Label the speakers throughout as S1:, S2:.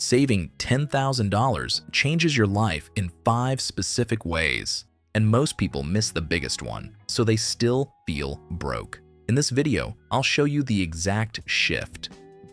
S1: Saving $10,000 changes your life in 5 specific ways, and most people miss the biggest one, so they still feel broke. In this video, I'll show you the exact shift.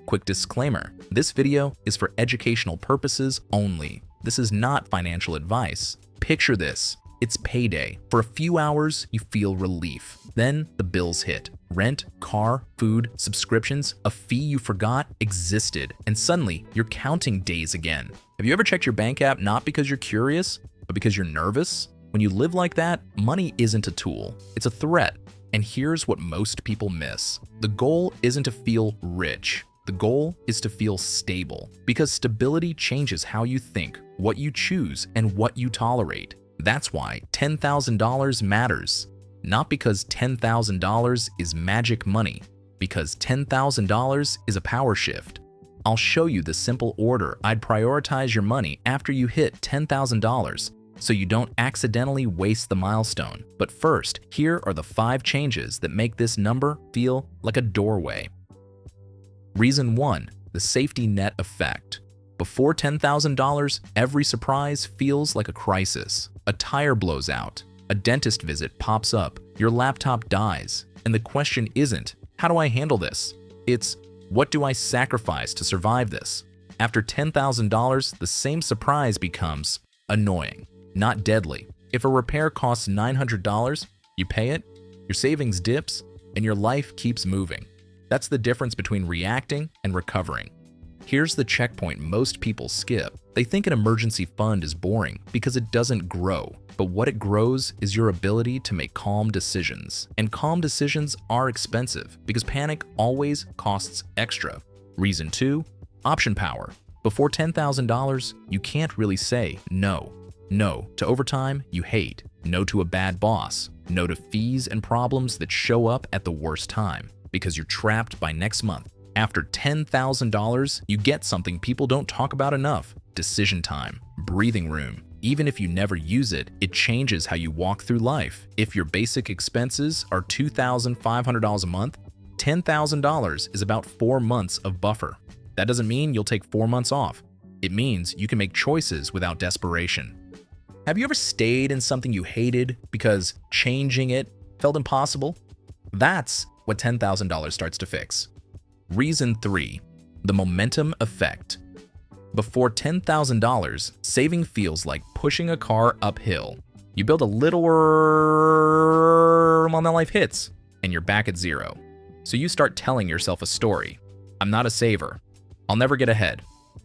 S1: Quick disclaimer, this video is for educational purposes only. This is not financial advice. Picture this. It's payday. For a few hours, you feel relief. Then the bills hit. Rent, car, food, subscriptions, a fee you forgot existed, and suddenly you're counting days again. Have you ever checked your bank app not because you're curious, but because you're nervous? When you live like that, money isn't a tool, it's a threat. And here's what most people miss. The goal isn't to feel rich. The goal is to feel stable, because stability changes how you think, what you choose, and what you tolerate. That's why $10,000 matters. Not because $10,000 is magic money, because $10,000 is a power shift. I'll show you the simple order I'd prioritize your money after you hit $10,000, so you don't accidentally waste the milestone. But first, here are the 5 changes that make this number feel like a doorway. Reason 1, the safety net effect. Before $10,000, every surprise feels like a crisis. A tire blows out, a dentist visit pops up, your laptop dies, and the question isn't, how do I handle this? It's, what do I sacrifice to survive this? After $10,000, the same surprise becomes annoying, not deadly. If a repair costs $900, you pay it, your savings dips, and your life keeps moving. That's the difference between reacting and recovering. Here's the checkpoint most people skip. They think an emergency fund is boring because it doesn't grow. But what it grows is your ability to make calm decisions. And calm decisions are expensive because panic always costs extra. Reason 2, option power. Before $10,000, you can't really say no. No to overtime you hate. No to a bad boss. No to fees and problems that show up at the worst time because you're trapped by next month. After $10,000, you get something people don't talk about enough: decision time, breathing room. Even if you never use it, it changes how you walk through life. If your basic expenses are $2,500 a month, $10,000 is about 4 months of buffer. That doesn't mean you'll take 4 months off. It means you can make choices without desperation. Have you ever stayed in something you hated because changing it felt impossible? That's what $10,000 starts to fix. Reason 3, the momentum effect. Before $10,000, saving feels like pushing a car uphill. You build a little when that life hits, and you're back at zero. So you start telling yourself a story. I'm not a saver. I'll never get ahead.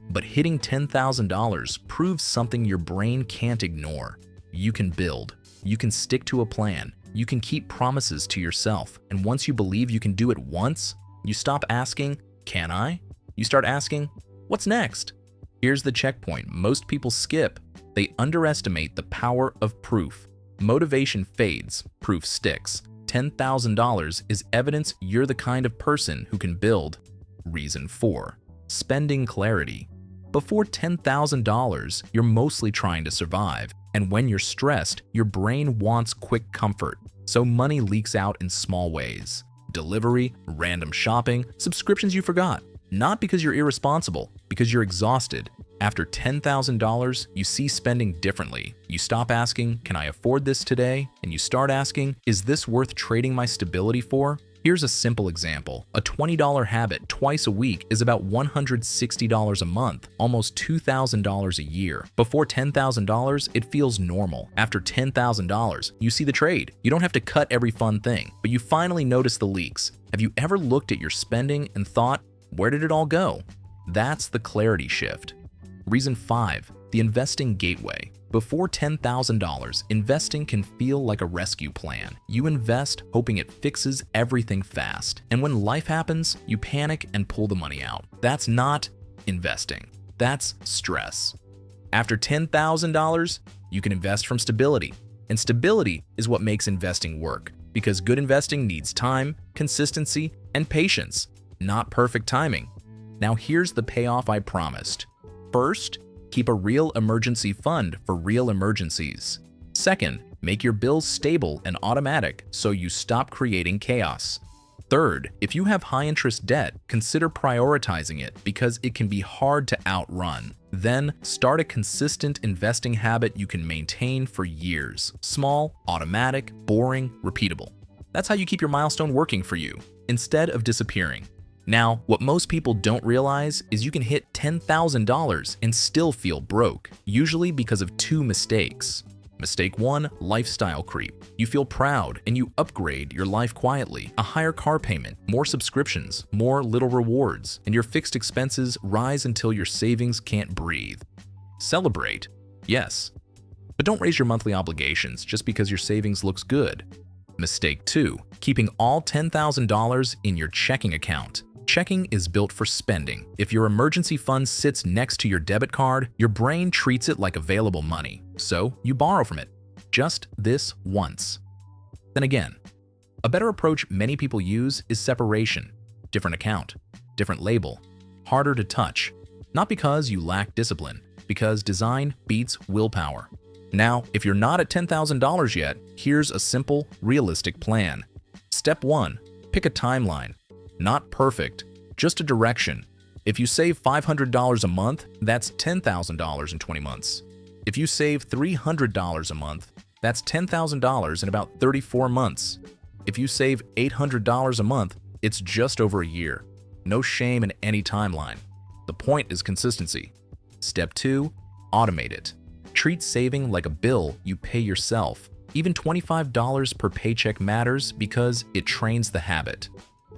S1: But hitting $10,000 proves something your brain can't ignore. You can build. You can stick to a plan. You can keep promises to yourself. And once you believe you can do it once, you stop asking, can I? You start asking, what's next? Here's the checkpoint most people skip. They underestimate the power of proof. Motivation fades, proof sticks. $10,000 is evidence you're the kind of person who can build. Reason 4, spending clarity. Before $10,000, you're mostly trying to survive. And when you're stressed, your brain wants quick comfort. So money leaks out in small ways. Delivery, random shopping, subscriptions you forgot. Not because you're irresponsible, because you're exhausted. After $10,000, you see spending differently. You stop asking, can I afford this today? And you start asking, is this worth trading my stability for? Here's a simple example. A $20 habit twice a week is about $160 a month, almost $2,000 a year. Before $10,000, it feels normal. After $10,000, you see the trade. You don't have to cut every fun thing, but you finally notice the leaks. Have you ever looked at your spending and thought, where did it all go? That's the clarity shift. Reason 5, the investing gateway. Before $10,000, investing can feel like a rescue plan. You invest hoping it fixes everything fast. And when life happens, you panic and pull the money out. That's not investing. That's stress. After $10,000, you can invest from stability. And stability is what makes investing work, because good investing needs time, consistency, and patience, not perfect timing. Now here's the payoff I promised. First, keep a real emergency fund for real emergencies. Second, make your bills stable and automatic so you stop creating chaos. Third, if you have high-interest debt, consider prioritizing it because it can be hard to outrun. Then, start a consistent investing habit you can maintain for years. Small, automatic, boring, repeatable. That's how you keep your milestone working for you, instead of disappearing. Now, what most people don't realize is you can hit $10,000 and still feel broke, usually because of two mistakes. Mistake 1, lifestyle creep. You feel proud and you upgrade your life quietly. A higher car payment, more subscriptions, more little rewards, and your fixed expenses rise until your savings can't breathe. Celebrate, yes, but don't raise your monthly obligations just because your savings looks good. Mistake 2, keeping all $10,000 in your checking account. Checking is built for spending. If your emergency fund sits next to your debit card, your brain treats it like available money, so you borrow from it. Just this once. Then again, a better approach many people use is separation. Different account, different label, harder to touch. Not because you lack discipline, because design beats willpower. Now, if you're not at $10,000 yet, here's a simple, realistic plan. Step 1, pick a timeline. Not perfect, just a direction. If you save $500 a month, that's $10,000 in 20 months. If you save $300 a month, that's $10,000 in about 34 months. If you save $800 a month, it's just over a year. No shame in any timeline. The point is consistency. Step 2, automate it. Treat saving like a bill you pay yourself. Even $25 per paycheck matters because it trains the habit.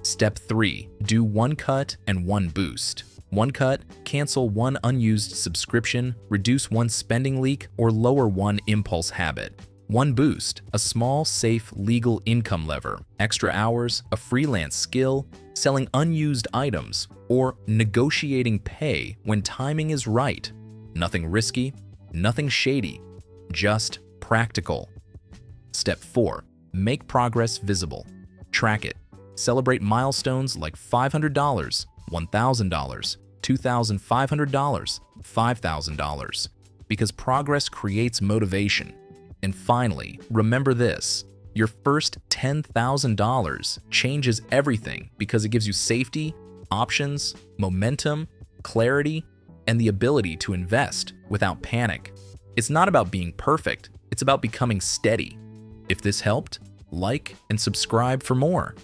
S1: Step 3, do one cut and one boost. One cut, cancel one unused subscription, reduce one spending leak, or lower one impulse habit. One boost, a small, safe, legal income lever, extra hours, a freelance skill, selling unused items, or negotiating pay when timing is right. Nothing risky, nothing shady, just practical. Step 4, make progress visible. Track it. Celebrate milestones like $500, $1,000, $2,500, $5,000, because progress creates motivation. And finally, remember this, your first $10,000 changes everything because it gives you safety, options, momentum, clarity, and the ability to invest without panic. It's not about being perfect, it's about becoming steady. If this helped, like and subscribe for more.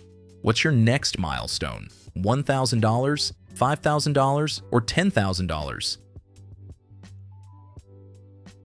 S1: What's your next milestone? $1,000, $5,000, or $10,000?